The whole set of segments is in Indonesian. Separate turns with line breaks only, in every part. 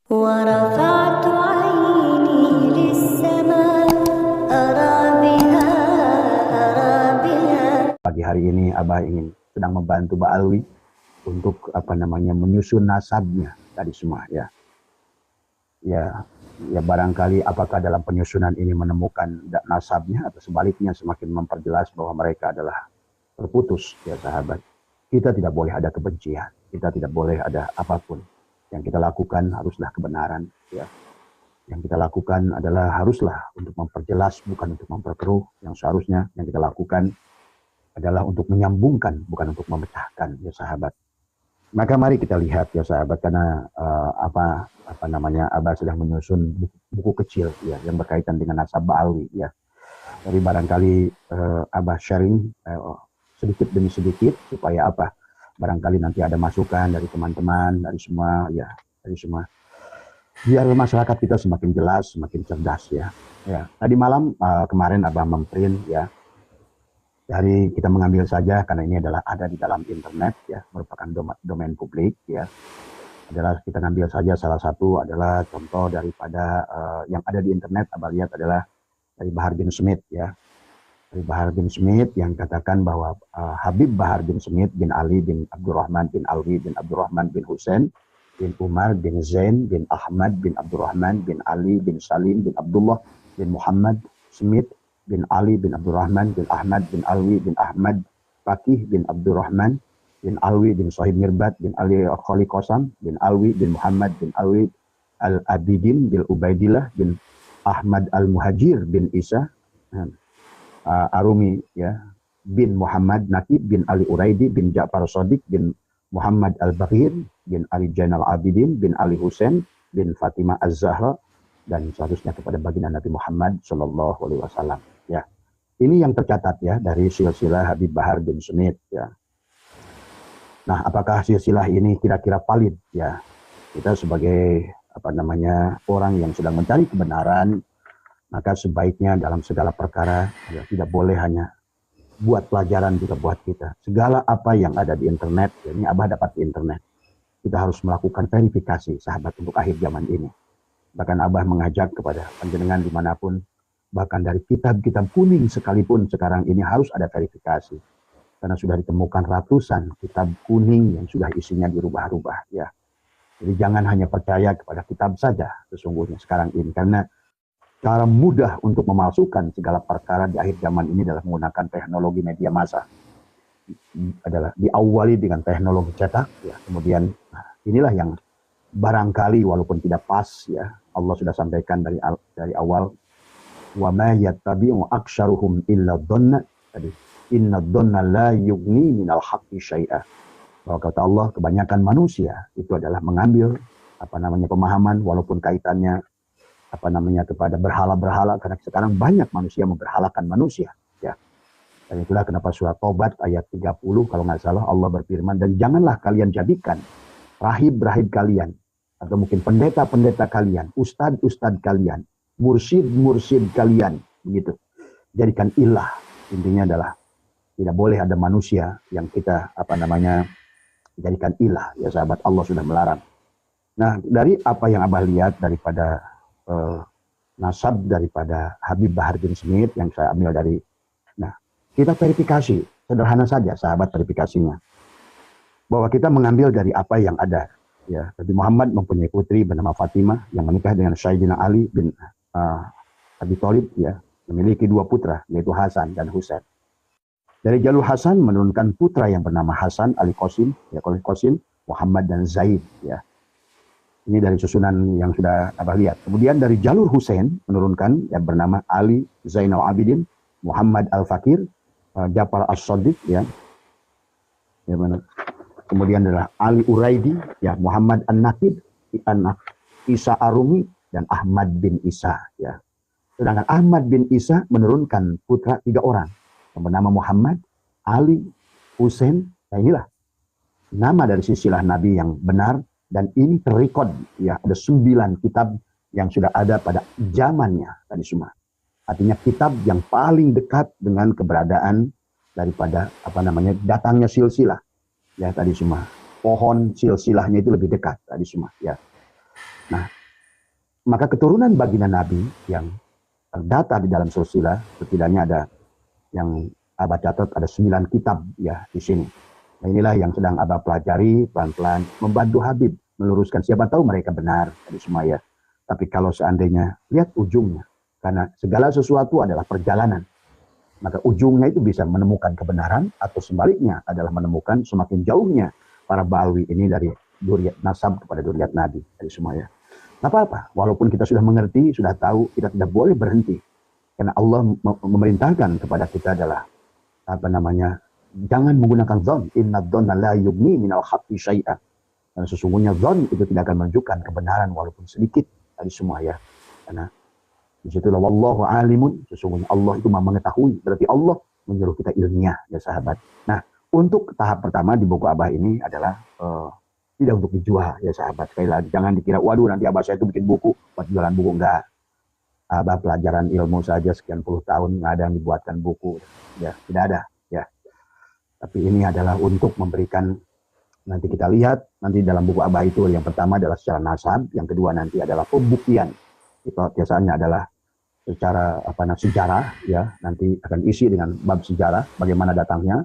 ورفعت عيني للسماء أرى بها أرى بها.
Pagi hari ini Abah sedang membantu Mbak Alwi untuk menyusun nasabnya tadi semua ya. Ya barangkali apakah dalam penyusunan ini menemukan nasabnya atau sebaliknya semakin memperjelas bahwa mereka adalah terputus ya sahabat. Kita tidak boleh ada kebencian, kita tidak boleh ada apapun. Yang kita lakukan haruslah kebenaran ya. Yang kita lakukan adalah haruslah untuk memperjelas bukan untuk memperkeruh. Yang seharusnya yang kita lakukan adalah untuk menyambungkan bukan untuk memecahkan ya sahabat. Maka mari kita lihat ya sahabat, karena Abah sedang menyusun buku kecil ya yang berkaitan dengan nasab Ba'alwi ya. Jadi barangkali Abah sharing sedikit demi sedikit supaya barangkali nanti ada masukan dari teman-teman, dari semua ya, dari semua. Biar masyarakat kita semakin jelas, semakin cerdas ya. Ya, tadi malam kemarin Abah memprint ya. Dari kita mengambil saja karena ini adalah ada di dalam internet ya, merupakan domain publik ya. Adalah kita ngambil saja salah satu adalah contoh daripada yang ada di internet. Abah lihat adalah dari Bahar bin Smith ya. Dari Bahar bin Smith yang katakan bahwa Habib Bahar bin Smith bin Ali bin Abdurrahman bin Alwi bin Abdurrahman bin Husain bin Umar bin Zain bin Ahmad bin Abdurrahman bin Ali bin Salim bin Abdullah bin Muhammad Smith bin Ali bin Abdurrahman bin Ahmad bin Alwi bin Ahmad Fakih bin Abdurrahman bin Alwi bin Sahib Mirbat bin Ali Khali Qasam bin Alwi bin Muhammad bin Alwi Al-Abidin bin Ubaidillah bin Ahmad Al-Muhajir bin Isa Arumi ya, bin Muhammad Nakib bin Ali Uraidi bin Ja'far Shadiq bin Muhammad Al-Baghir bin Ali Jainal Abidin bin Ali Husain bin Fatimah Az-Zahra dan seharusnya kepada baginda Nabi Muhammad Shallallahu Alaihi Wasallam ya. Ini yang tercatat ya dari silsilah Habib Bahar bin Smith ya. Nah, apakah silsilah ini kira-kira valid ya? Kita sebagai orang yang sedang mencari kebenaran, maka sebaiknya dalam segala perkara ya, tidak boleh hanya buat pelajaran juga buat kita. Segala apa yang ada di internet, ya, ini Abah dapat di internet. Kita harus melakukan verifikasi sahabat untuk akhir zaman ini. Bahkan Abah mengajak kepada panjenengan dimanapun, bahkan dari kitab-kitab kuning sekalipun sekarang ini harus ada verifikasi. Karena sudah ditemukan ratusan kitab kuning yang sudah isinya dirubah-rubah. Ya. Jadi jangan hanya percaya kepada kitab saja sesungguhnya sekarang ini. Karena cara mudah untuk memalsukan segala perkara di akhir zaman ini adalah menggunakan teknologi media massa. Adalah diawali dengan teknologi cetak, ya. Kemudian inilah yang barangkali walaupun tidak pas, ya Allah sudah sampaikan dari awal, wa ma yattabi'u aktsaruhum illa dhanna. Tadi inna dhanna la yughni minal haqqi syai'a. Bahwa kata Allah kebanyakan manusia itu adalah mengambil pemahaman walaupun kaitannya kepada berhala-berhala, karena sekarang banyak manusia memberhalakan manusia ya. Dan itulah kenapa surat Tobat ayat 30 kalau nggak salah Allah berfirman, dan janganlah kalian jadikan rahib-rahib kalian atau mungkin pendeta-pendeta kalian, ustad-ustad kalian, mursyid-mursyid kalian begitu, jadikan ilah. Intinya adalah tidak boleh ada manusia yang kita jadikan ilah ya sahabat. Allah sudah melarang. Nah, dari apa yang Abah lihat daripada nasab daripada Habib Bahar bin Smith yang saya ambil dari, nah kita verifikasi sederhana saja sahabat verifikasinya, bahwa kita mengambil dari apa yang ada ya. Nabi Muhammad mempunyai putri bernama Fatimah yang menikah dengan Sayyidina Ali bin Abi Thalib ya, memiliki dua putra yaitu Hasan dan Husain. Dari jalur Hasan menurunkan putra yang bernama Hasan Ali Qasim ya, Qasim Muhammad dan Zaid ya. Ini dari susunan yang sudah Abah lihat. Kemudian dari jalur Husain menurunkan yang bernama Ali Zainal Abidin, Muhammad Al-Fakir, Ja'far As-Shadiq ya. Ya benar. Kemudian adalah Ali Uraidi ya, Muhammad An-Nakib, Isa Arumi dan Ahmad bin Isa ya. Sedangkan Ahmad bin Isa menurunkan putra 3 orang yang bernama Muhammad, Ali, Husain. Nah inilah nama dari silsilah Nabi yang benar. Dan ini terrekod ya, ada 9 kitab yang sudah ada pada zamannya tadi semua. Artinya kitab yang paling dekat dengan keberadaan daripada datangnya silsilah ya tadi semua. Pohon silsilahnya itu lebih dekat tadi semua ya. Nah, maka keturunan baginda Nabi yang terdata di dalam silsilah setidaknya ada yang Abah catat ada 9 kitab ya di sini. Nah inilah yang sedang Abah pelajari pelan-pelan membantu Habib meluruskan. Siapa tahu mereka benar tadi semua ya. Tapi kalau seandainya lihat ujungnya, karena segala sesuatu adalah perjalanan, maka ujungnya itu bisa menemukan kebenaran atau sebaliknya adalah menemukan semakin jauhnya para Ba'alwi ini dari duriat nasab kepada duriat Nabi tadi semua ya. Nggak apa-apa, walaupun kita sudah mengerti, sudah tahu, kita tidak boleh berhenti. Karena Allah memerintahkan kepada kita adalah jangan menggunakan dzon. Inna dzonna la yughni minal haqqi syai'a. Karena sesungguhnya dzon itu tidak akan menunjukkan kebenaran walaupun sedikit tadi semua ya. Karena di situlah wallahu alimun, sesungguhnya Allah itu mengetahui. Berarti Allah menyuruh kita ilmiah ya sahabat. Nah, untuk tahap pertama di buku Abah ini adalah tidak untuk dijual ya sahabat. Sekali lagi jangan dikira waduh nanti Abah saya itu bikin buku buat jualan buku, enggak. Abah pelajaran ilmu saja sekian puluh tahun nggak ada yang dibuatkan buku ya, tidak ada ya. Tapi ini adalah untuk memberikan, nanti kita lihat nanti dalam buku Abah itu yang pertama adalah secara nasab, yang kedua nanti adalah pembuktian. Itu biasanya adalah secara sejarah ya, nanti akan isi dengan bab sejarah bagaimana datangnya.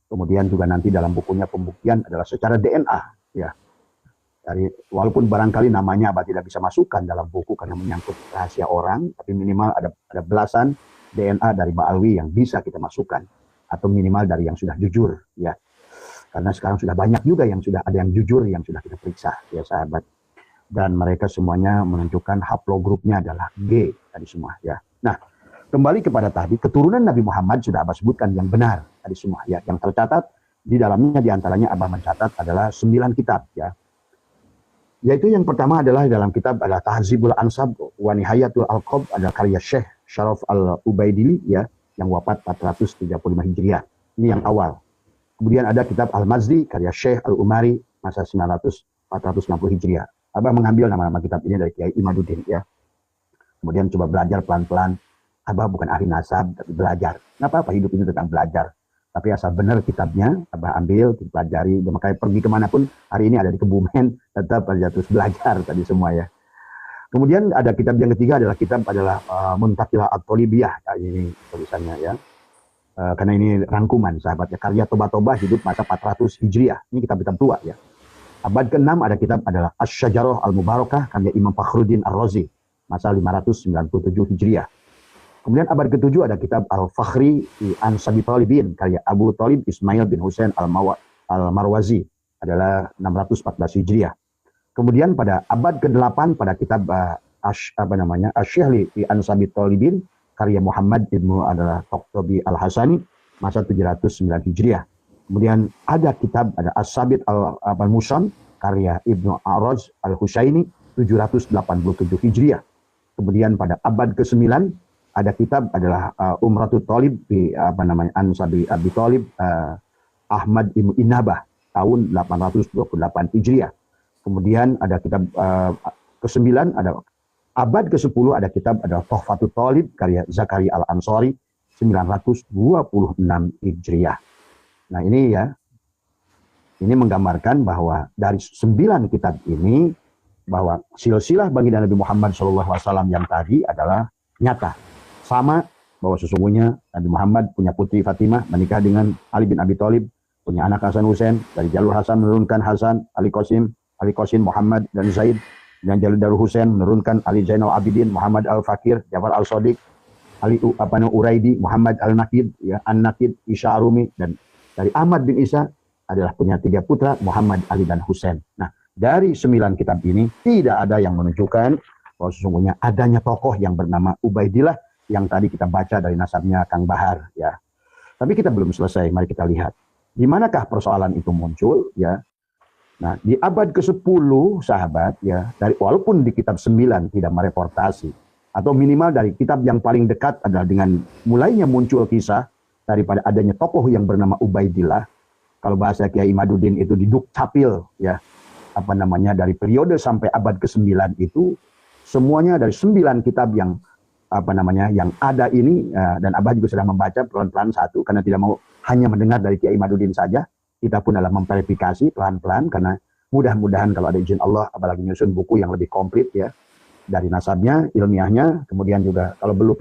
Kemudian juga nanti dalam bukunya pembuktian adalah secara DNA ya. Dari walaupun barangkali namanya Abah tidak bisa masukkan dalam buku karena menyangkut rahasia orang, tapi minimal ada belasan DNA dari Ba'alwi yang bisa kita masukkan, atau minimal dari yang sudah jujur ya. Karena sekarang sudah banyak juga yang sudah ada yang jujur yang sudah kita periksa ya sahabat. Dan mereka semuanya menunjukkan haplogrupnya adalah G tadi semua ya. Nah, kembali kepada tadi keturunan Nabi Muhammad sudah Abah sebutkan yang benar tadi semua ya. Yang tercatat di dalamnya diantaranya Abah mencatat adalah 9 kitab ya. Yaitu yang pertama adalah dalam kitab adalah Tahzibul Ansab wa Nihayatul Alqab, ada karya Syekh Syaraf Al-Ubaidili ya, yang wafat 435 Hijriah. Ini yang awal. Kemudian ada kitab Al-Mazdi karya Syekh Al-Umari masa 460 Hijriah. Abah mengambil nama-nama kitab ini dari Kiai Imaduddin ya. Kemudian coba belajar pelan-pelan. Abah bukan ahli nasab tapi belajar. Nggak apa-apa, hidup ini tentang belajar. Tapi asal benar kitabnya, Abah ambil, dipelajari, dan makanya pergi kemanapun, hari ini ada di Kebumen, tetap aja terus belajar tadi semua ya. Kemudian ada kitab yang ketiga adalah kitab adalah Muntaqilah At-Thalibiyah, ini tulisannya ya. Karena ini rangkuman sahabatnya, karya Toba-Toba hidup masa 400 Hijriah, ini kitab-kitab tua ya. Abad ke-6 ada kitab adalah Asy-Syajarah Al-Mubarakah, karya Imam Fakhruddin Ar-Razi, masa 597 Hijriah. Kemudian abad ke-7 ada kitab Al-Fakhri an Sabi Talibin karya Abu Talib Ismail bin Husain Al-Marwazi adalah 614 Hijriah. Kemudian pada abad ke-8 pada kitab Asy-Syihli an Sabi Talibin karya Muhammad Ibnu adalah Toktobi Al-Hasani masa 709 Hijriah. Kemudian ada kitab ada As-Sabit Al-Musan karya Ibnu Araz Al-Husaini 787 Hijriah. Kemudian pada abad ke-9 ada kitab adalah Umratul Talib an Sabi Abi Talib Ahmad Ibnu Inabah tahun 828 Hijriah. Kemudian ada kitab ke-9 ada abad ke-10 ada kitab ada Tuhfatul Talib karya Zakaria Al-Ansari 926 Hijriah. Nah, ini ya. Ini menggambarkan bahwa dari 9 kitab ini bahwa silsilah baginda Nabi Muhammad SAW yang tadi adalah nyata. Sama bahwa sesungguhnya Nabi Muhammad punya putri Fatimah menikah dengan Ali bin Abi Thalib, punya anak Hasan Husain, dari jalur Hasan menurunkan Hasan, Ali Qasim, Muhammad dan Zaid, dan jalur Husain menurunkan Ali Zainal Abidin, Muhammad Al-Fakir, Jafar Al-Sadiq, Ali Uraidi, Muhammad Al-Nakid, ya, An-Nakid, Isya Arumi, dan dari Ahmad bin Isa adalah punya 3 putra, Muhammad, Ali dan Husain. Nah, dari 9 kitab ini tidak ada yang menunjukkan bahwa sesungguhnya adanya tokoh yang bernama Ubaidillah yang tadi kita baca dari nasabnya Kang Bahar ya. Tapi kita belum selesai, mari kita lihat. Di manakah persoalan itu muncul ya? Nah, di abad ke-10 sahabat ya, dari walaupun di kitab 9 tidak mereportasi atau minimal dari kitab yang paling dekat adalah dengan mulainya muncul kisah daripada adanya tokoh yang bernama Ubaidillah. Kalau bahasa Kiai Imaduddin itu di Dukcapil ya. Dari periode sampai abad ke-9 itu semuanya dari 9 kitab yang yang ada ini dan Abah juga sudah membaca pelan-pelan satu karena tidak mau hanya mendengar dari Kiai Imaduddin saja. Kita pun adalah memverifikasi pelan-pelan karena mudah-mudahan kalau ada izin Allah apalagi nyusun buku yang lebih komplit ya. dari nasabnya, ilmiahnya, kemudian juga kalau belum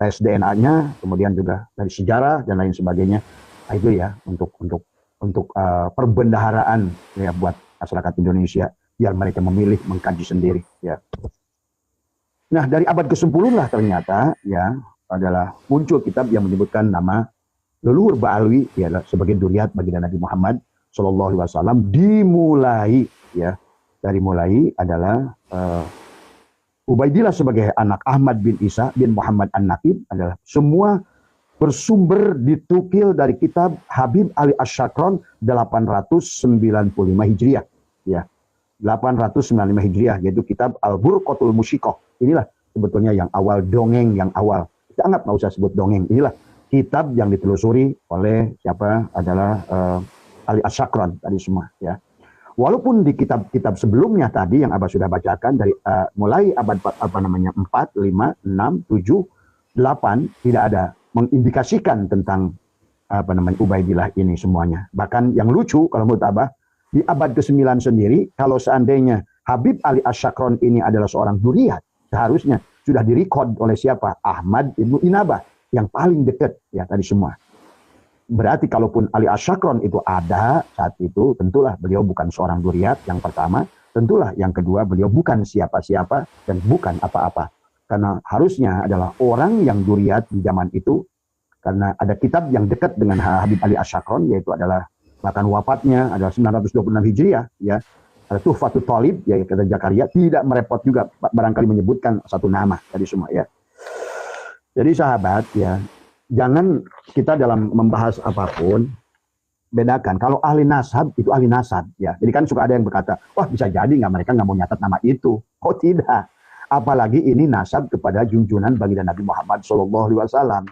tes DNA-nya, kemudian juga dari sejarah dan lain sebagainya. Nah, itu ya untuk perbendaharaan ya buat masyarakat Indonesia biar mereka memilih mengkaji sendiri ya. Nah, dari abad ke-10 lah ternyata ya adalah muncul kitab yang menyebutkan nama leluhur Ba'alwi ya sebagai duriat baginda Nabi Muhammad Shallallahu Alaihi Wasallam. Dimulai ya dari mulai adalah Ubaidillah sebagai anak Ahmad bin Isa bin Muhammad An-Naqib adalah semua bersumber ditukil dari kitab Habib Ali Ash-Shakron 895 Hijriah ya. 895 Hijriah yaitu kitab Al-Burqatul Musyikoh. Inilah sebetulnya yang awal, dongeng yang awal. Kita anggap nggak usah sebut dongeng. Inilah kitab yang ditelusuri oleh siapa adalah Ali Ash-Shakron tadi semua ya. Walaupun di kitab-kitab sebelumnya tadi yang Abah sudah bacakan dari mulai abad 4, 5, 6, 7, 8 tidak ada mengindikasikan tentang Ubaidillah ini semuanya. Bahkan yang lucu kalau menurut Abah di abad ke-9 sendiri kalau seandainya Habib Ali Ash-Shakron ini adalah seorang duriat, seharusnya sudah direkod oleh siapa? Ahmad Ibnu Inabah yang paling dekat ya tadi semua. Berarti kalaupun Ali Ash-Shakron itu ada saat itu, tentulah beliau bukan seorang duriat yang pertama, tentulah yang kedua beliau bukan siapa-siapa dan bukan apa-apa. Karena harusnya adalah orang yang duriat di zaman itu, karena ada kitab yang dekat dengan Habib Ali Ash-Shakron, yaitu adalah bahkan wafatnya adalah 926 Hijriah, ya. Ada Tuhfatul Thalib, ya kata Zakaria, tidak merepot juga barangkali menyebutkan satu nama tadi semua ya. Jadi sahabat ya, jangan kita dalam membahas apapun bedakan. Kalau ahli nasab itu ahli nasab ya. Jadi kan suka ada yang berkata, wah bisa jadi mereka nggak mau nyatat nama itu. Oh tidak. Apalagi ini nasab kepada junjunan baginda Nabi Muhammad SAW.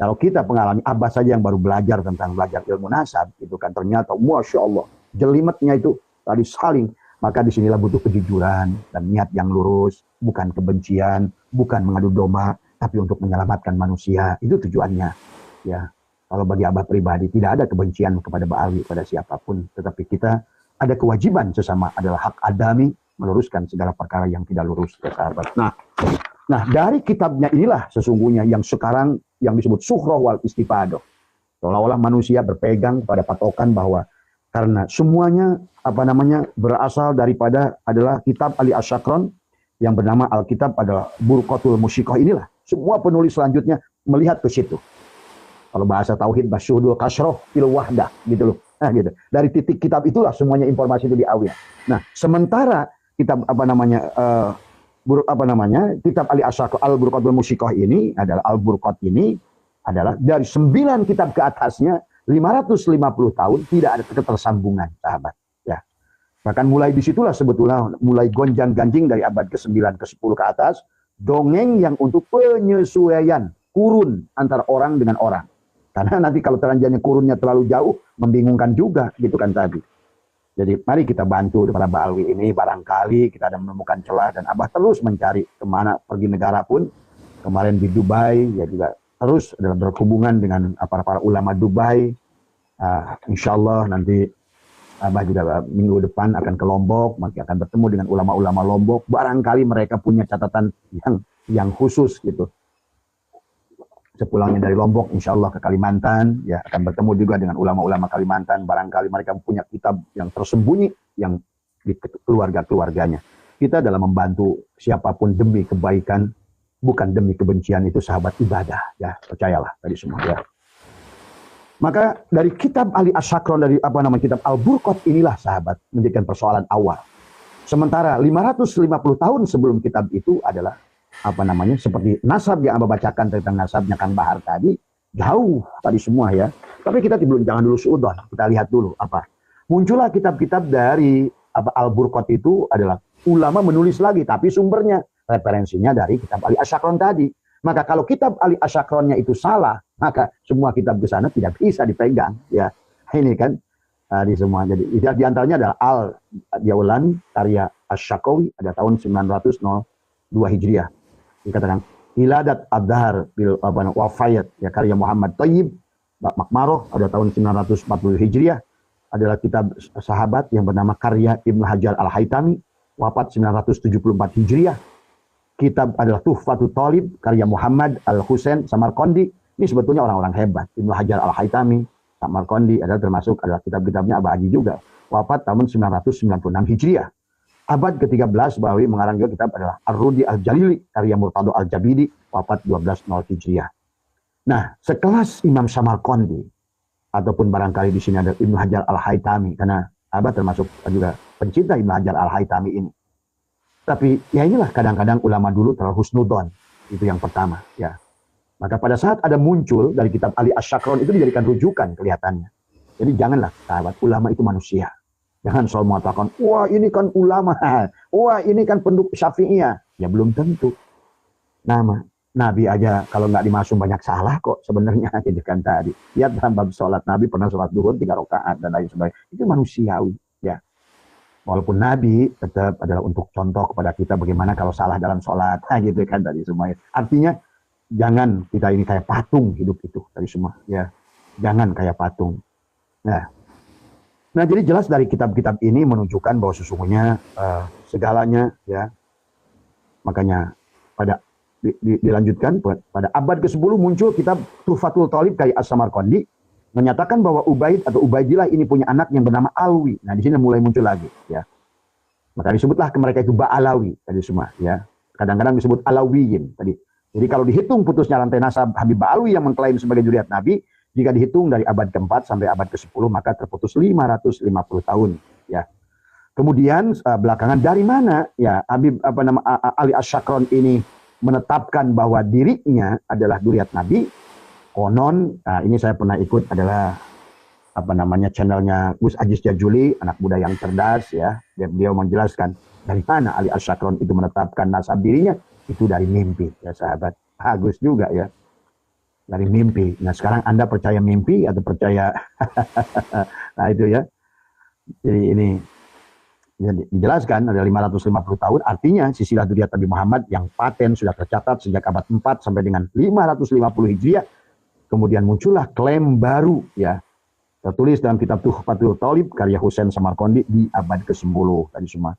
Kalau kita mengalami Abah saja yang baru belajar ilmu nasab, itu kan ternyata masya Allah jelimetnya itu tadi saling. Maka disinilah butuh kejujuran dan niat yang lurus, bukan kebencian, bukan mengadu domba, tapi untuk menyelamatkan manusia. Itu tujuannya ya. Kalau bagi Abah pribadi tidak ada kebencian kepada Ba'alwi, pada siapapun, tetapi kita ada kewajiban sesama adalah hak adami meluruskan segala perkara yang tidak lurus ya sahabat. Nah dari kitabnya inilah sesungguhnya yang sekarang yang disebut Sukhroh wal Istifadoh. Seolah-olah manusia berpegang pada patokan bahwa karena semuanya berasal daripada adalah kitab Ali Ash-Shakron yang bernama Alkitab adalah Burqatul Musyikoh. Inilah semua penulis selanjutnya melihat ke situ. Kalau bahasa tauhid basyuhdul kasroh fil wahdah gitu loh. Nah gitu. Dari titik kitab itulah semuanya informasi itu diambil. Nah, sementara kitab kitab Ali Ash-Shakron Al-Burqatul Musyikoh ini adalah Al-Burqat ini adalah dari 9 kitab ke atasnya 550 tahun tidak ada ketersambungan sahabat ya. Bahkan mulai disitulah sebetulnya mulai gonjang-ganjing dari abad ke-9 ke-10 ke atas dongeng yang untuk penyesuaian kurun antara orang dengan orang. Karena nanti kalau terlanjurnya kurunnya terlalu jauh membingungkan juga gitu kan tadi. Jadi mari kita bantu para Ba'alwi ini, barangkali kita ada menemukan celah dan Abah terus mencari kemana pergi negara pun. Kemarin di Dubai ya juga terus dalam berhubungan dengan para ulama Dubai. Insya Allah nanti Abah juga minggu depan akan ke Lombok, maka akan bertemu dengan ulama-ulama Lombok. Barangkali mereka punya catatan yang khusus gitu. Sepulangnya dari Lombok, insya Allah ke Kalimantan, ya akan bertemu juga dengan ulama-ulama Kalimantan. Barangkali mereka punya kitab yang tersembunyi yang di keluarga-keluarganya. Kita dalam membantu siapapun demi kebaikan, bukan demi kebencian, itu sahabat ibadah, ya percayalah tadi semua ya. Maka dari kitab Ali Ash-Shakron dari kitab Al-Burqat inilah sahabat menjadikan persoalan awal. Sementara 550 tahun sebelum kitab itu adalah seperti nasab yang Abah bacakan tentang nasabnya Kang Bahar tadi, jauh tadi semua ya. Tapi kita jangan dulu suudon, kita lihat dulu muncullah kitab-kitab dari Al-Burqat itu adalah ulama menulis lagi, tapi sumbernya referensinya dari kitab Ali Ash-Shakron tadi. Maka kalau kitab Ali Ash-Shakronnya itu salah, maka semua kitab di sana tidak bisa dipegang ya. Ini kan di semua. Jadi di antaranya adalah Al-Diawlani karya Ash-Shakawi ada tahun 902 Hijriah. Dikatakan Iladat Ad-Dahar bil Wafayat ya karya Muhammad Thayyib Makmaroh ada tahun 940 Hijriah. Adalah kitab sahabat yang bernama karya Ibnu Hajar Al-Haytami wafat 974 Hijriah. Kitab adalah Tuhfatul Thalib karya Muhammad Al-Husain Samarqandi. Ini sebetulnya orang-orang hebat. Ibnu Hajar Al-Haytami Samarqandi adalah termasuk adalah kitab-kitabnya Abah Haji juga. Wafat tahun 996 Hijriah. Abad ke-13 Bahawi mengarang juga kitab adalah Ar-Rudi Al-Jalili karya Murtado Al-Jabidi, wafat 1200 Hijriah. Nah, sekelas Imam Samarqandi ataupun barangkali di sini ada Ibnu Hajar Al-Haytami, karena Abah termasuk juga pencinta Ibnu Hajar Al-Haytami ini. Tapi ya inilah kadang-kadang ulama dulu terlalu husnudon, itu yang pertama ya. Maka pada saat ada muncul dari kitab Ali Asy-Syakron itu dijadikan rujukan kelihatannya. Jadi janganlah sahabat, ulama itu manusia. Jangan selalu mengatakan, wah ini kan ulama, wah ini kan pendukung Syafi'iyah. Ya belum tentu. Nama Nabi aja kalau nggak dimasuk banyak salah kok sebenarnya, gitu kan tadi. Lihat dalam bab sholat, Nabi pernah sholat duhur 3 rakaat dan lain sebagainya. Itu manusiawi ya. Walaupun Nabi tetap adalah untuk contoh kepada kita bagaimana kalau salah dalam sholat, gitu kan tadi semuanya. Artinya jangan kita ini kayak patung hidup itu tadi semua ya. Jangan kayak patung. Nah, jadi jelas dari kitab-kitab ini menunjukkan bahwa sesungguhnya segalanya ya. Makanya pada dilanjutkan pada abad ke-10 muncul kitab Tuhfatul Thalib karya As-Samarqandi menyatakan bahwa Ubaid atau Ubaidillah ini punya anak yang bernama Alwi. Nah, di sini mulai muncul lagi ya. Maka disebutlah ke mereka itu Ba'alawi tadi semua ya. Kadang-kadang disebut Alawiyin tadi. Jadi kalau dihitung putusnya rantai nasab Habib Ba'alwi yang mengklaim sebagai zuriat Nabi, jika dihitung dari abad ke-4 sampai abad ke-10 maka terputus 550 tahun ya. Kemudian belakangan dari mana ya Habib Ali Asy-Syakron ini menetapkan bahwa dirinya adalah zuriat Nabi? Konon, ini saya pernah ikut adalah channelnya Gus Aziz Jajuli, anak muda yang cerdas ya. Beliau menjelaskan dari mana Ali Asy-Syakron itu menetapkan nasab dirinya, itu dari mimpi ya sahabat. Bagus juga ya. Dari mimpi. Nah, sekarang Anda percaya mimpi atau percaya nah itu ya. Jadi ini dijelaskan ada 550 tahun, artinya silsilah dzurriyyah Nabi Muhammad yang paten sudah tercatat sejak abad 4 sampai dengan 550 Hijriah. Kemudian muncullah klaim baru ya, tertulis dalam kitab Tuhfatul Thalib karya Husain Samarqandi di abad ke-10 tadi semua.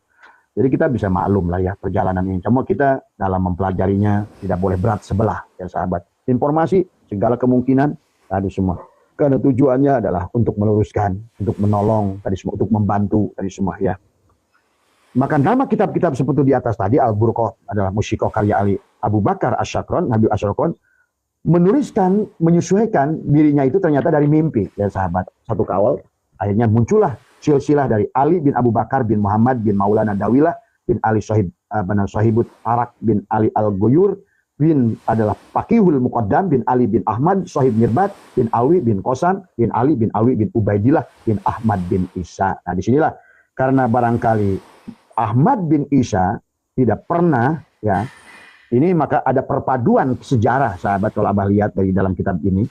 Jadi kita bisa maklum lah ya perjalanan ini. Cuma kita dalam mempelajarinya tidak boleh berat sebelah ya sahabat. Informasi segala kemungkinan tadi semua. Karena tujuannya adalah untuk meluruskan, untuk menolong tadi semua, untuk membantu tadi semua ya. Maka nama kitab-kitab seperti di atas tadi, Al-Burqah adalah Musyikoh karya Ali Abu Bakar Asy-Syakron, Nabi Asy-Syakron, menuliskan, menyesuaikan dirinya itu ternyata dari mimpi ya sahabat. Satu kawal akhirnya muncullah silsilah dari Ali bin Abu Bakar bin Muhammad bin Maulana Dawilah bin Ali Sahibut Arak bin Ali Al-Guyur bin adalah Faqihul Muqaddam bin Ali bin Ahmad Sahib Mirbat bin Alwi bin Qasam bin Ali bin Alwi bin Ubaidillah bin Ahmad bin Isa. Nah disinilah karena barangkali Ahmad bin Isa tidak pernah ya, ini maka ada perpaduan sejarah sahabat kalau Abah lihat dari dalam kitab ini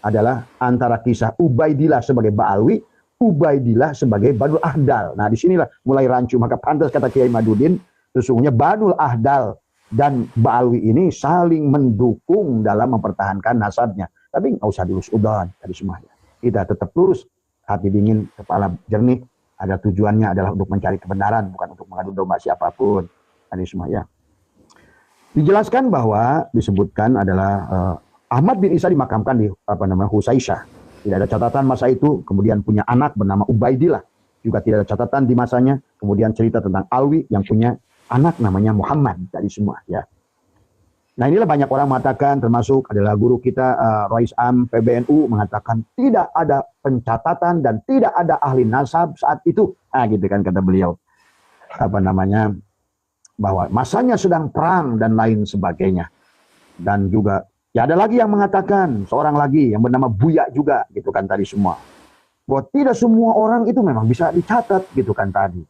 adalah antara kisah Ubaidillah sebagai Ba'alwi, Ubaidillah sebagai Banul Ahdal. Nah disinilah mulai rancu, maka pantas kata Kiai Madudin sesungguhnya Banul Ahdal dan Ba'alwi ini saling mendukung dalam mempertahankan nasabnya. Tapi nggak usah dilus udon tadi semuanya. Kita tetap lurus, hati dingin, kepala jernih. Ada tujuannya adalah untuk mencari kebenaran, bukan untuk mengadu domba siapapun tadi semua ya. Dijelaskan bahwa disebutkan adalah Ahmad bin Isa dimakamkan di Husaisyah. Tidak ada catatan masa itu. Kemudian punya anak bernama Ubaidillah. Juga tidak ada catatan di masanya. Kemudian cerita tentang Alwi yang punya anak namanya Muhammad tadi semua ya. Nah inilah banyak orang mengatakan, termasuk adalah guru kita Rois Am PBNU mengatakan tidak ada pencatatan dan tidak ada ahli nasab saat itu. Nah gitu kan kata beliau. Bahwa masanya sedang perang dan lain sebagainya. Dan juga ya ada lagi yang mengatakan, seorang lagi yang bernama Buya juga gitu kan tadi semua. Bahwa tidak semua orang itu memang bisa dicatat gitu kan tadi.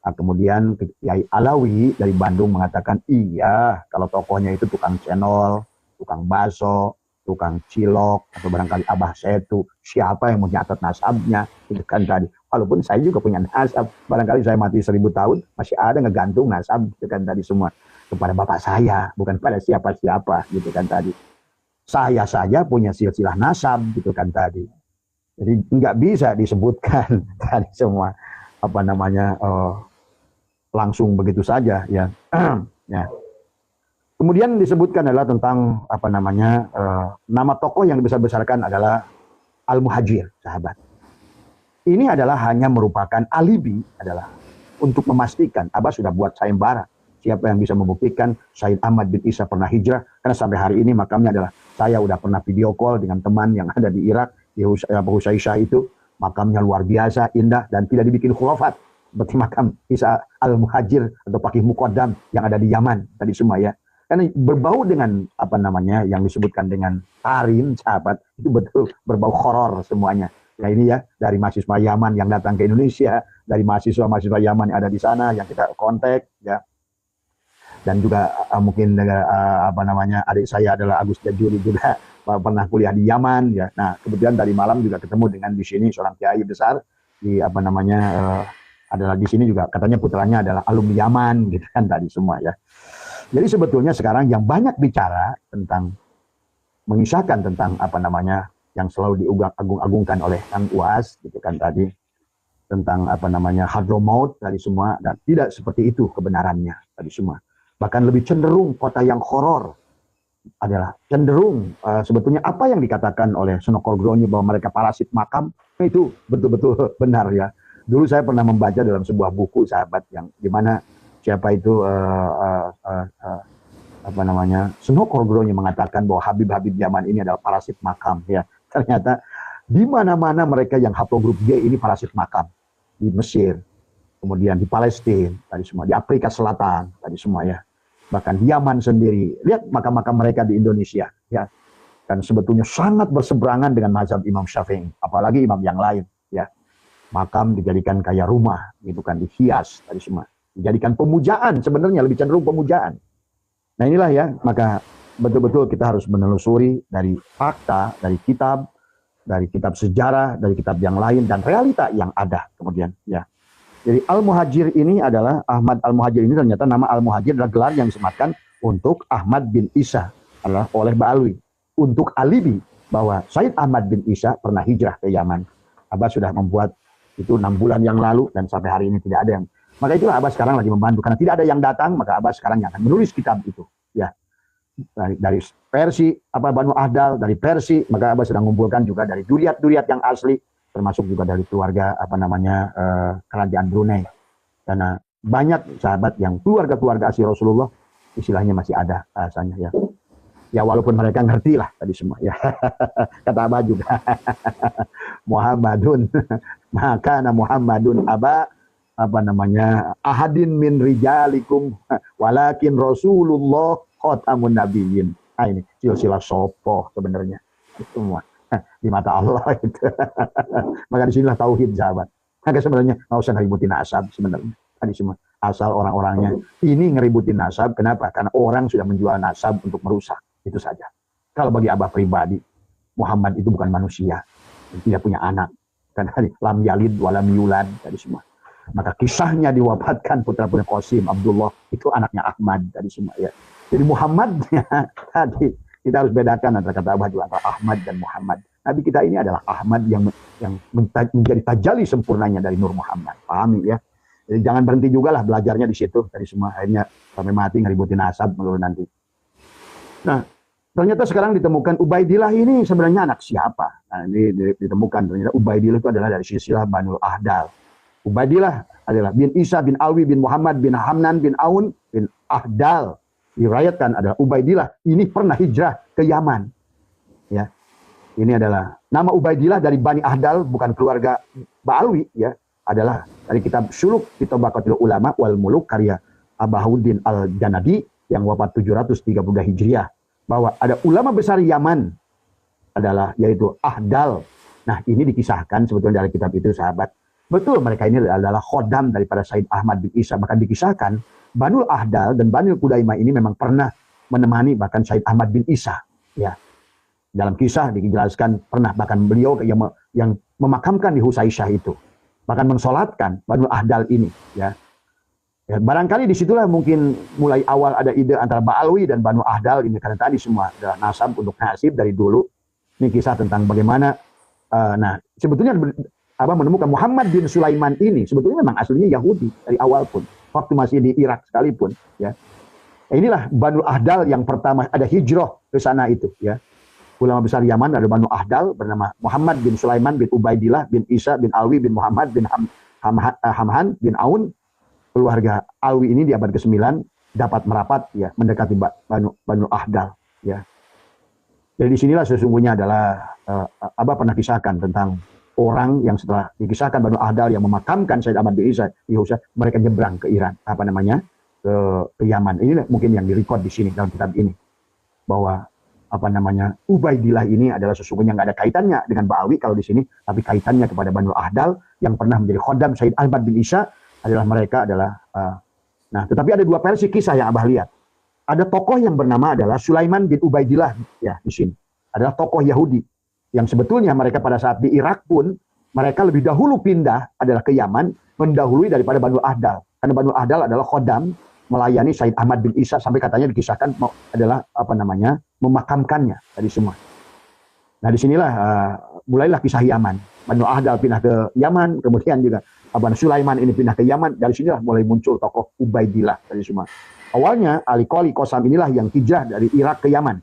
Nah, kemudian Kiai Alawi dari Bandung mengatakan iya kalau tokohnya itu tukang cendol, tukang bakso, tukang cilok atau barangkali Abah Setu, siapa yang mencatat nasabnya gitu kan tadi. Walaupun saya juga punya nasab, barangkali saya mati 1000 tahun masih ada ngegantung nasab gitu kan tadi semua kepada bapak saya, bukan pada siapa-siapa gitu kan tadi. Saya saja punya silsilah nasab gitu kan tadi. Jadi nggak bisa disebutkan tadi semua langsung begitu saja ya. Ya. Kemudian disebutkan adalah tentang apa namanya nama tokoh yang dibesar-besarkan adalah Al-Muhajir, sahabat. Ini adalah hanya merupakan alibi adalah untuk memastikan Abbas sudah buat sayembara. Siapa yang bisa membuktikan Said Ahmad bin Isa pernah hijrah? Karena sampai hari ini makamnya adalah saya udah pernah video call dengan teman yang ada di Irak, di Husaisyah itu. Makamnya luar biasa, indah, dan tidak dibikin khurafat. Seperti makam Isa Al-Muhajir atau Faqih Muqaddam yang ada di Yaman tadi semua ya. Karena berbau dengan apa namanya yang disebutkan dengan tarim, sahabat, itu betul berbau horor semuanya. Nah ini ya, dari mahasiswa Yaman yang datang ke Indonesia, dari mahasiswa Yaman yang ada di sana, yang kita kontak, ya. Dan juga mungkin apa namanya, adik saya adalah Agus Jajuri juga pernah kuliah di Yaman, ya. Nah, kemudian tadi malam juga ketemu dengan di sini seorang kiai besar, di apa namanya, adalah di sini juga katanya putranya adalah alumni Yaman, gitu kan tadi semua ya. Jadi sebetulnya sekarang yang banyak bicara tentang, mengisahkan tentang apa namanya, yang selalu diagung-agungkan oleh Kang Uas gitu kan tadi, tentang apa namanya Hadramaut tadi semua, dan tidak seperti itu kebenarannya tadi semua. Bahkan lebih cenderung kota yang horor adalah cenderung sebetulnya apa yang dikatakan oleh Senokol Groni bahwa mereka parasit makam, itu betul-betul benar ya. Dulu saya pernah membaca dalam sebuah buku, sahabat, yang dimana siapa itu apa namanya Senokol Groni mengatakan bahwa Habib-Habib zaman ini adalah parasit makam ya. Ternyata di mana-mana mereka yang haplogrup G ini parasit makam. Di Mesir, kemudian di Palestina, tadi semua, di Afrika Selatan, tadi semua ya. Bahkan di Yaman sendiri. Lihat makam-makam mereka di Indonesia ya. Dan sebetulnya sangat berseberangan dengan mazhab Imam Syafi'i, apalagi imam yang lain ya. Makam dijadikan kayak rumah, gitu kan, dihias tadi semua. Dijadikan pemujaan, sebenarnya lebih cenderung pemujaan. Nah inilah ya, maka betul-betul kita harus menelusuri dari fakta, dari kitab sejarah, dari kitab yang lain, dan realita yang ada kemudian ya. Jadi Al-Muhajir ini adalah, Ahmad Al-Muhajir ini ternyata nama Al-Muhajir adalah gelar yang disematkan untuk Ahmad bin Isa adalah oleh Ba'alwi, untuk alibi bahwa Said Ahmad bin Isa pernah hijrah ke Yaman. Abbas sudah membuat itu 6 bulan yang lalu, dan sampai hari ini tidak ada yang, maka itulah Abbas sekarang lagi membantu, karena tidak ada yang datang, maka Abbas sekarang yang akan menulis kitab itu ya. Dari versi apa Banu Ahdal, dari versi, maka Abbas sedang mengumpulkan juga dari duriat-duriat yang asli, termasuk juga dari keluarga apa namanya kerajaan Brunei. Karena banyak sahabat yang keluarga-keluarga asli Rasulullah istilahnya masih ada rasanya ya. Ya walaupun mereka ngerti lah tadi semua ya. Kata Abah juga Muhammadun maka Muhammadun Aba apa namanya ahadin min rijalikum walakin Rasulullah khatamun nabiyyin. Ah ini silsilah sopoh sebenarnya semua di mata Allah itu. Maka disinilah tauhid, sahabat. Maka sebenarnya nggak usah ngeributin nasab sebenarnya. Tadi semua asal orang-orangnya ini ngeributin nasab. Kenapa? Karena orang sudah menjual nasab untuk merusak. Itu saja. Kalau bagi Abah pribadi, Muhammad itu bukan manusia, tidak punya anak. Karena lam yalid walam yulad tadi semua. Maka kisahnya diwafatkan putra-putra Qasim Abdullah itu anaknya Ahmad tadi semua ya. Jadi Muhammadnya tadi kita harus bedakan antara kata Abah juga antara Ahmad dan Muhammad. Nabi kita ini adalah Ahmad yang menjadi tajalli sempurnanya dari Nur Muhammad. Pahami ya. Jadi jangan berhenti juga lah belajarnya di situ dari semua, akhirnya sampai mati ngeributin nasab menurut nanti. Nah, ternyata sekarang ditemukan Ubaidillah ini sebenarnya anak siapa? Nah, ini ditemukan ternyata Ubaidillah itu adalah dari silsilah Banul Ahdal. Ubaidillah adalah bin Isa bin Alwi bin Muhammad bin Hamnan bin Aun bin Ahdal. Diriwayatkan adalah Ubaidillah ini pernah hijrah ke Yaman. Ya. Ini adalah nama Ubaidillah dari Bani Ahdal, bukan keluarga Ba'alwi ya. Adalah dari kitab Suluk Tabaqatul Ulama wal Muluk karya Abahuddin Al-Janadi yang wafat 732 Hijriah, bahwa ada ulama besar Yaman adalah yaitu Ahdal. Nah, ini dikisahkan sebetulnya dari kitab itu, sahabat. Betul mereka ini adalah khodam daripada Said Ahmad bin Isa. Bahkan dikisahkan Banul Ahdal dan Banul Kudaimah ini memang pernah menemani bahkan Said Ahmad bin Isa. Ya. Dalam kisah dijelaskan pernah bahkan beliau yang memakamkan di Husaisyah itu. Bahkan mensolatkan Banul Ahdal ini. Ya. Ya, barangkali disitulah mungkin mulai awal ada ide antara Ba'alwi dan Banu Ahdal ini, karena tadi semua adalah nasab untuk nasib dari dulu. Ini kisah tentang bagaimana nah sebetulnya menemukan Muhammad bin Sulaiman ini sebetulnya memang aslinya Yahudi dari awal pun. waktu masih di Irak sekalipun, ya. Inilah Banu Ahdal yang pertama ada hijrah ke sana itu, ya. Ulama besar Yaman ada Banu Ahdal bernama Muhammad bin Sulaiman bin Ubaidillah bin Isa bin Alwi bin Muhammad bin Hamhan bin Aun. Keluarga Alwi ini di abad ke-9 dapat merapat, ya, mendekati Banu Ahdal, ya. Jadi disinilah sesungguhnya adalah Abah pernah kisahkan tentang orang yang setelah dikisahkan Banu Ahdal yang memakamkan Said Ahmad bin Isa di Husa, mereka nyebrang ke Iran, ke Yaman. Ini mungkin yang direkod di sini dalam kitab ini, bahwa Ubaidillah ini adalah sesungguhnya nggak ada kaitannya dengan Ba'awi kalau di sini, tapi kaitannya kepada Banu Ahdal yang pernah menjadi khodam Said Ahmad bin Isa. Mereka adalah nah, tetapi ada dua versi kisah yang Abah lihat. Ada tokoh yang bernama adalah Sulaiman bin Ubaidillah, ya, di sini adalah tokoh Yahudi yang sebetulnya mereka pada saat di Irak pun mereka lebih dahulu pindah adalah ke Yaman, mendahului daripada Banu Ahdal, karena Banu Ahdal adalah khodam melayani Said Ahmad bin Isa sampai katanya dikisahkan adalah memakamkannya tadi semua. Nah, disinilah mulailah kisah Yaman. Banu Ahdal pindah ke Yaman, kemudian juga Sulaiman ini pindah ke Yaman. Dari sinilah mulai muncul tokoh Ubaidillah tadi semua. Awalnya Ali Qoli Qasam inilah yang hijrah dari Irak ke Yaman.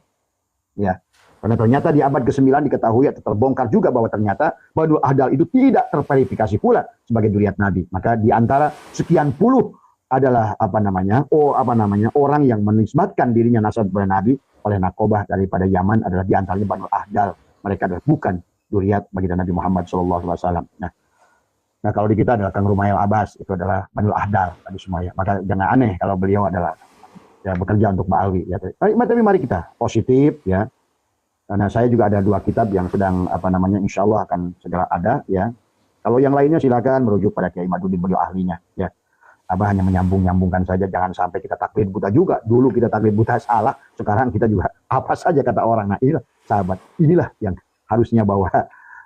Ya. Karena ternyata di abad ke-9 diketahui atau terbongkar juga bahwa ternyata Banu Ahdal itu tidak terverifikasi pula sebagai dzurriyyat Nabi. Maka di antara sekian puluh adalah orang yang menisbatkan dirinya nasab kepada Nabi oleh nakobah daripada Yaman adalah di antaranya Banu Ahdal. Mereka adalah bukan dzurriyyat baginda Nabi Muhammad SAW. Nah, kalau di kita adalah Kang Rumayil Abbas, itu adalah Banu Ahdal tadi semua, ya. Maka jangan aneh kalau beliau adalah, ya, bekerja untuk Ba'awi, ya. Tapi mari kita positif, ya. Karena saya juga ada 2 kitab yang sedang insya Allah akan segera ada, ya. Kalau yang lainnya silakan merujuk pada Kiai Madudin, beliau ahlinya, ya. Abah hanya menyambung-nyambungkan saja, jangan sampai kita taklid buta juga. Dulu kita taklid buta salah, sekarang kita juga apa saja kata orang. Nah, inilah sahabat, inilah yang harusnya bahwa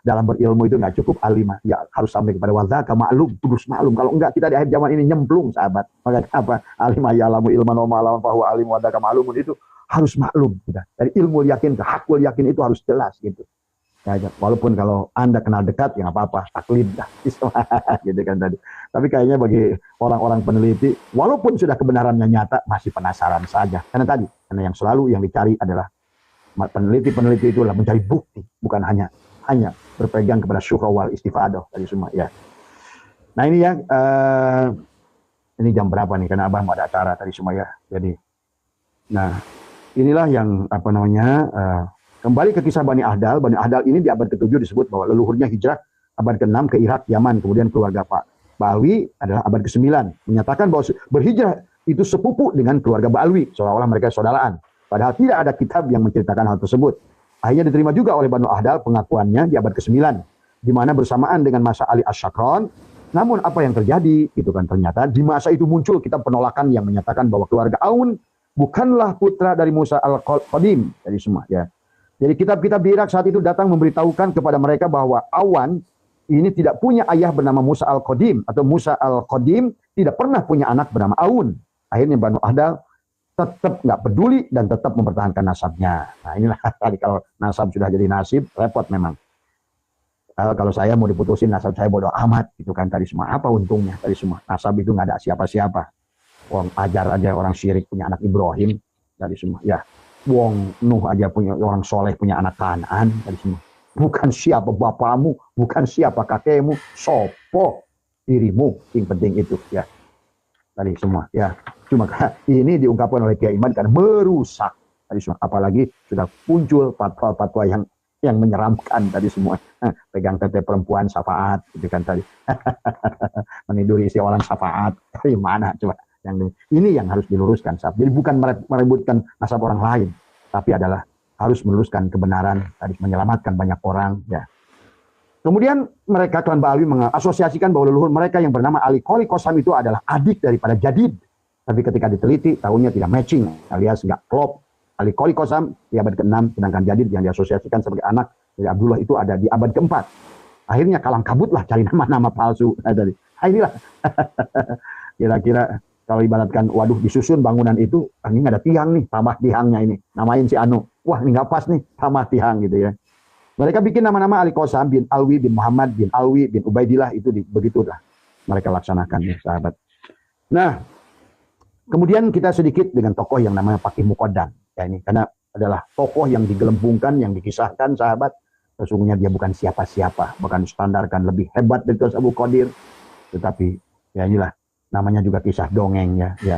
dalam berilmu itu nggak cukup alimah, ya harus sampai kepada wadzaka maklum, kudus maklum. Kalau enggak kita di akhir zaman ini nyemplung, sahabat. Maka alimah ya'lamu ilman wa ma'lam bahwa alim wadzaka ma'lumun itu harus maklum kita. Dari ilmu yakin ke hakul yakin itu harus jelas gitu. Ya, walaupun kalau Anda kenal dekat ya nggak apa-apa, taklid dah gitu kan tadi. Tapi kayaknya bagi orang-orang peneliti, walaupun sudah kebenarannya nyata, masih penasaran saja. Karena yang selalu yang dicari adalah peneliti itulah mencari bukti, bukan hanya berpegang kepada syukur wal istifadah tadi semua, ya. Nah, ini ya, ini jam berapa nih? Karena Abah mau ada acara tadi semua, ya. Jadi, nah, inilah yang kembali ke kisah Bani Ahdal. Bani Ahdal ini di abad ke-7 disebut bahwa leluhurnya hijrah abad ke-6 ke Irak, Yaman. Kemudian keluarga Pak Ba'alwi adalah abad ke-9. Menyatakan bahwa berhijrah itu sepupu dengan keluarga Ba'alwi, seolah-olah mereka saudaraan. Padahal tidak ada kitab yang menceritakan hal tersebut. Akhirnya diterima juga oleh Banu Ahdal pengakuannya di abad ke-9, di mana bersamaan dengan masa Ali Asyakron. Namun apa yang terjadi? Gitu kan, ternyata di masa itu muncul kitab penolakan yang menyatakan bahwa keluarga Aun bukanlah putra dari Musa al-Qadim dari semua, ya. Jadi kitab-kitab di Irak saat itu datang memberitahukan kepada mereka bahwa Awan ini tidak punya ayah bernama Musa al-Qadim, atau Musa al-Qadim tidak pernah punya anak bernama Aun. Akhirnya Banu Ahdal tetap nggak peduli dan tetap mempertahankan nasabnya. Nah, inilah tadi kalau nasab sudah jadi nasib, repot memang. Kalau saya mau diputusin nasab saya bodoh amat, gitu kan tadi semua. Apa untungnya tadi semua? Nasab itu nggak ada siapa-siapa. Orang ajar aja orang syirik punya anak Ibrahim tadi semua. Ya, Wong Nuh aja punya orang soleh punya anak Kanaan tadi semua. Bukan siapa bapamu, bukan siapa kakekmu, sopo dirimu. Yang penting itu, ya. Tadi semua, ya. Cuma ini diungkapkan oleh Kiai Iman karena merusak tadi semua. Apalagi sudah muncul fatwa-fatwa yang menyeramkan tadi semua. Pegang tete perempuan syafaat, gitu kan tadi. Meniduri si orang syafaat. Dari mana coba? Ini yang harus diluruskan. Jadi bukan merebutkan nasab orang lain, tapi adalah harus meluruskan kebenaran, tadi menyelamatkan banyak orang, ya. Kemudian mereka klan Ba'alwi mengasosiasikan bahwa leluhur mereka yang bernama Ali Qoli Qasam itu adalah adik daripada Jadid. Tapi ketika diteliti, tahunya tidak matching, alias nggak klop. Ali Qoli Qasam di abad ke-6, sedangkan Jadid yang diasosiasikan sebagai anak dari Abdullah itu ada di abad ke-4. Akhirnya kalang kabutlah cari nama-nama palsu. Nah, inilah kira-kira kalau ibaratkan, waduh disusun bangunan itu, ini ada tiang nih, tambah tiangnya ini, namain si Anu. Wah, ini nggak pas nih, tambah tiang gitu ya. Mereka bikin nama-nama Ali Qasam bin Alwi bin Muhammad bin Alwi bin Ubaidillah itu begitulah mereka laksanakan, ya, sahabat. Nah, Kemudian kita sedikit dengan tokoh yang namanya Faqih Muqaddam. Ya, ini karena adalah tokoh yang digelembungkan, yang dikisahkan sahabat. Sesungguhnya dia bukan siapa-siapa, bahkan standarkan lebih hebat dari Abu Qadir. Tetapi ya inilah namanya juga kisah dongeng ya.